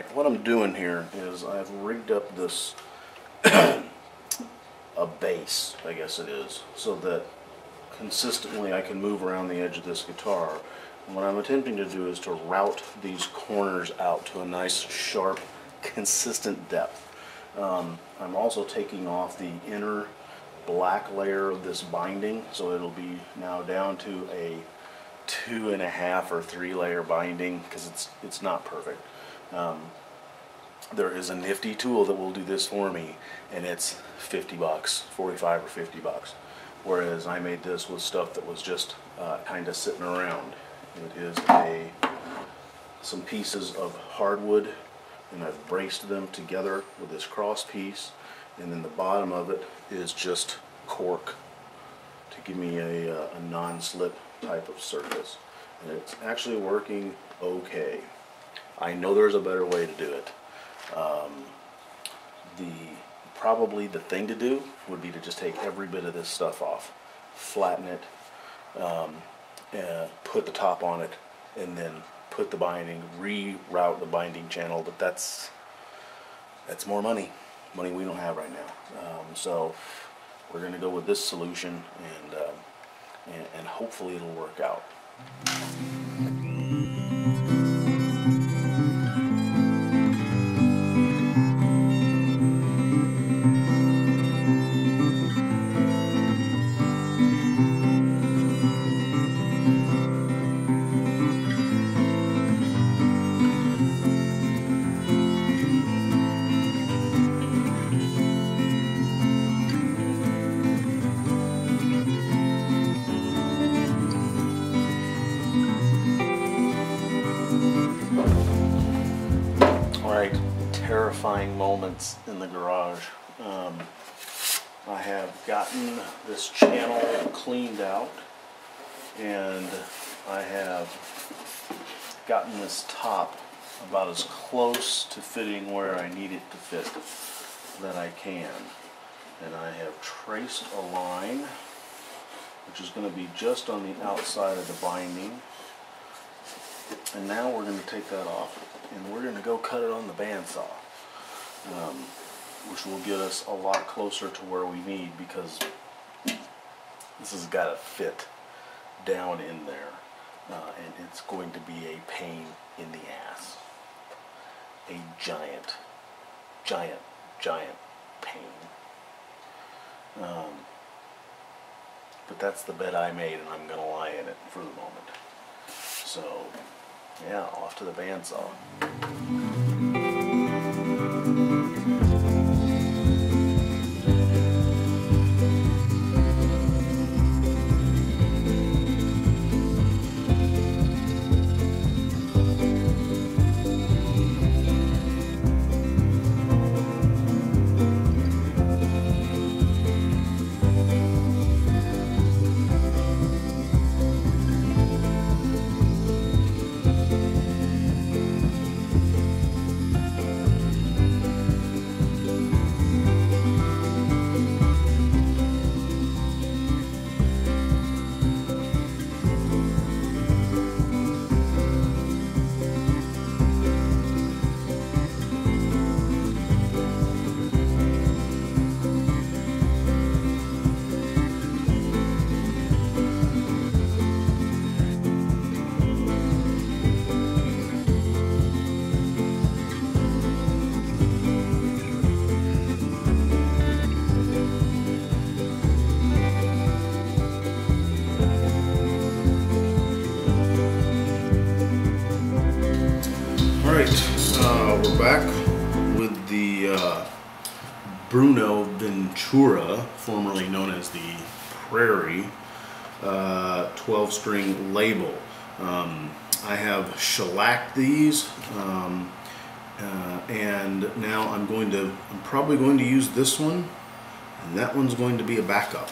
Alright, what I'm doing here is I've rigged up this a base, I guess it is, so that consistently I can move around the edge of this guitar. And what I'm attempting to do is to route these corners out to a nice, sharp, consistent depth. I'm also taking off the inner black layer of this binding, so it'll be now down to a 2.5 or 3 layer binding, because it's not perfect. There is a nifty tool that will do this for me, and it's 50 bucks, 45 or 50 bucks. Whereas I made this with stuff that was just kind of sitting around. It is some pieces of hardwood, and I've braced them together with this cross piece, and then the bottom of it is just cork to give me a non-slip type of surface. And it's actually working okay. I know there's a better way to do it. Probably the thing to do would be to just take every bit of this stuff off, flatten it, put the top on it, and then put the binding, reroute the binding channel, but that's more money we don't have right now. So we're going to go with this solution, and hopefully it'll work out. Terrifying moments in the garage. I have gotten this channel cleaned out, and I have gotten this top about as close to fitting where I need it to fit that I can. And I have traced a line which is going to be just on the outside of the binding. And now we're going to take that off, and we're going to go cut it on the bandsaw, which will get us a lot closer to where we need, because this has got to fit down in there, and it's going to be a pain in the ass. A giant pain. But that's the bed I made, and I'm going to lie in it for the moment. So, yeah, off to the bandsaw. We're back with the BRUNO VENTURA, formerly known as the Prairie, 12-string label. I have shellacked these, and now I'm probably going to use this one, and that one's going to be a backup.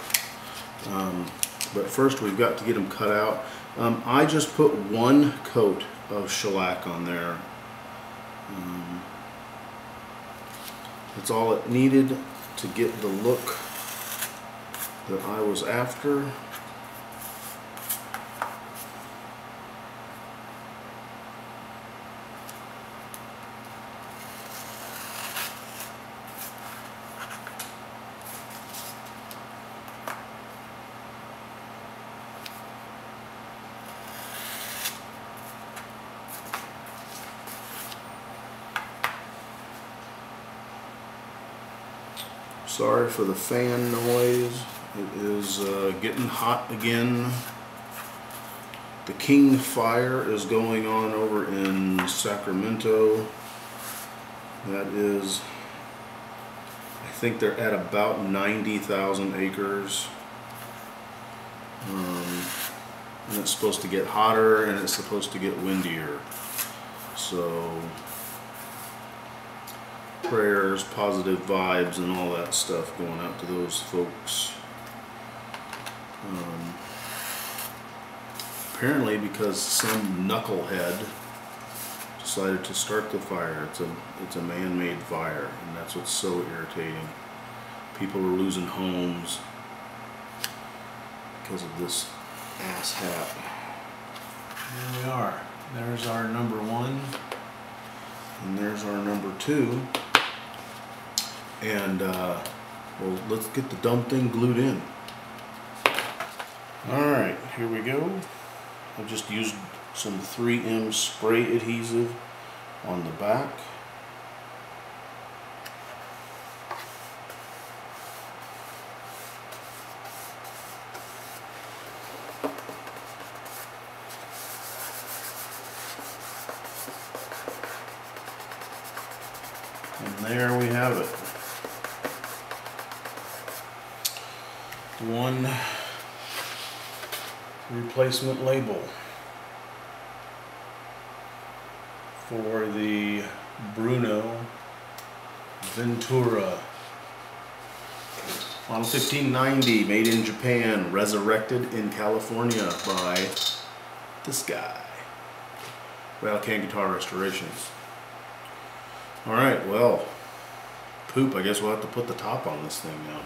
But first we've got to get them cut out. I just put one coat of shellac on there. That's all it needed to get the look that I was after. Sorry for the fan noise. It is getting hot again. The King Fire is going on over in Sacramento. That is, I think they're at about 90,000 acres. And it's supposed to get hotter and it's supposed to get windier. So prayers, positive vibes, and all that stuff going out to those folks. Apparently because some knucklehead decided to start the fire. It's a man-made fire, and that's what's so irritating. People are losing homes because of this ass hat. There we are. There's our number 1, and there's our number 2. And well, let's get the dumb thing glued in. Alright, here we go. I just used some 3M spray adhesive on the back. And there we have it. One replacement label for the BRUNO VENTURA Model 1590, made in Japan, resurrected in California by this guy, Rattlecan Guitar Restorations. Alright, well, poop, I guess we'll have to put the top on this thing now.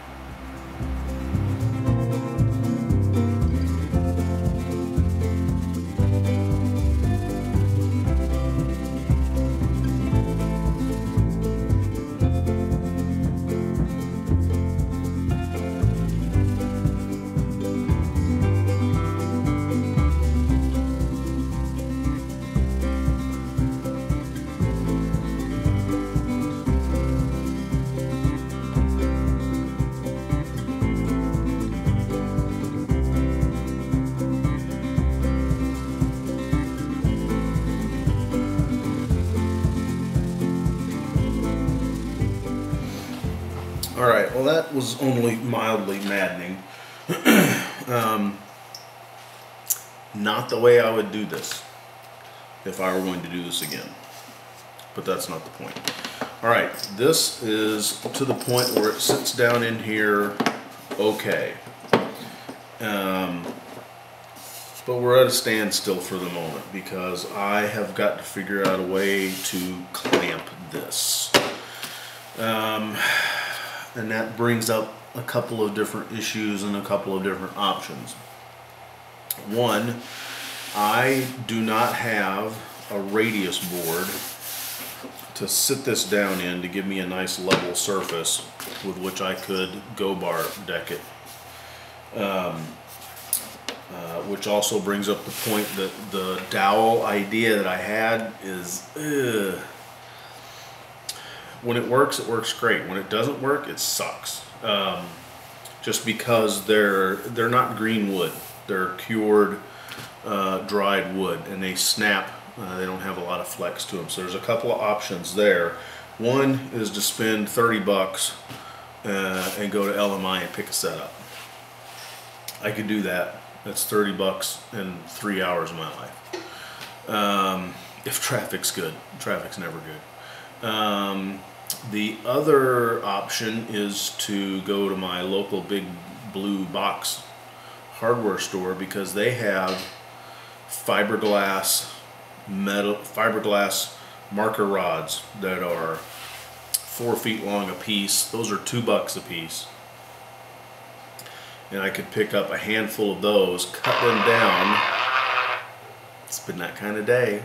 Alright, well that was only mildly maddening. Not the way I would do this if I were going to do this again. But that's not the point. Alright, this is to the point where it sits down in here okay. But we're at a standstill for the moment because I have got to figure out a way to clamp this. And that brings up a couple of different issues and a couple of different options. One, I do not have a radius board to sit this down in to give me a nice level surface with which I could go bar deck it. Which also brings up the point that the dowel idea that I had is when it works great. When it doesn't work, it sucks. Just because they're not green wood, they're cured dried wood, and they snap. They don't have a lot of flex to them. So there's a couple of options there. One is to spend 30 bucks and go to LMI and pick a set up. I could do that. That's 30 bucks in 3 hours of my life. If traffic's good. Traffic's never good. The other option is to go to my local big blue box hardware store, because they have fiberglass marker rods that are 4 feet long a piece. Those are $2 a piece. And I could pick up a handful of those, cut them down. It's been that kind of day.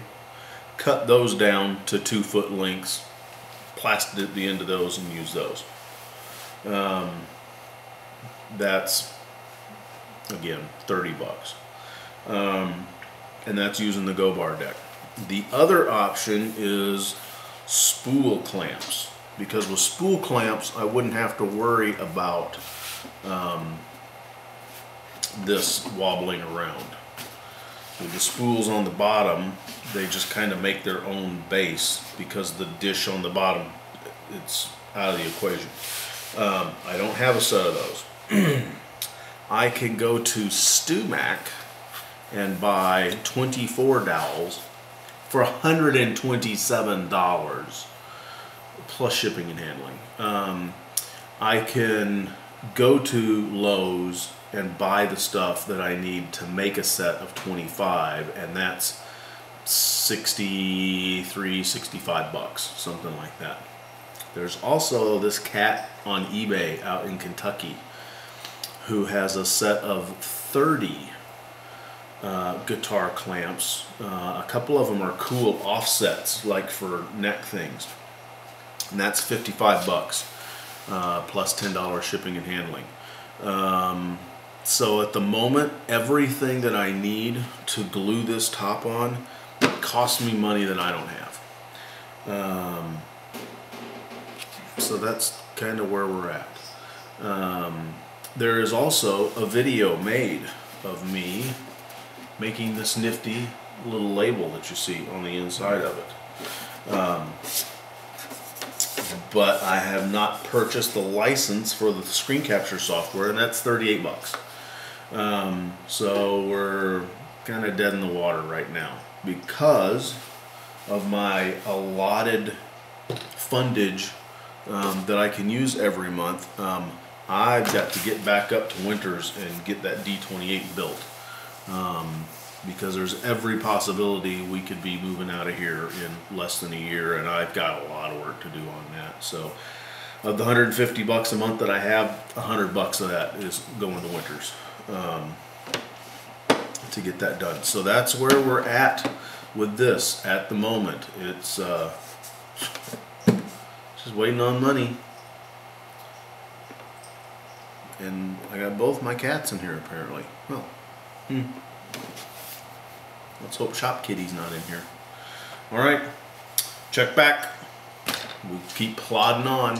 Cut those down to 2-foot lengths, plastic the end of those, and use those. That's, again, 30 bucks. And that's using the Go Bar deck. The other option is spool clamps. because with spool clamps I wouldn't have to worry about this wobbling around. With the spools on the bottom, they just kind of make their own base because the dish on the bottom, it's out of the equation. I don't have a set of those. I can go to StewMac and buy 24 dowels for $127 plus shipping and handling. I can go to Lowe's and buy the stuff that I need to make a set of 25, and that's 63, 65 bucks, something like that. There's also this cat on eBay out in Kentucky who has a set of 30 guitar clamps. A couple of them are cool offsets, like for neck things, and that's 55 bucks plus $10 shipping and handling. So at the moment, everything that I need to glue this top on costs me money that I don't have. So that's kind of where we're at. There is also a video made of me making this nifty little label that you see on the inside of it. But I have not purchased the license for the screen capture software, and that's 38 bucks. So we're kind of dead in the water right now because of my allotted fundage that I can use every month. I've got to get back up to Winters and get that D28 built, because there's every possibility we could be moving out of here in less than a year, and I've got a lot of work to do on that. So of the 150 bucks a month that I have, 100 bucks of that is going to Winters to get that done. So that's where we're at with this at the moment. It's just waiting on money. And I got both my cats in here apparently. Well, let's hope Shop Kitty's not in here. All right, check back. We'll keep plodding on.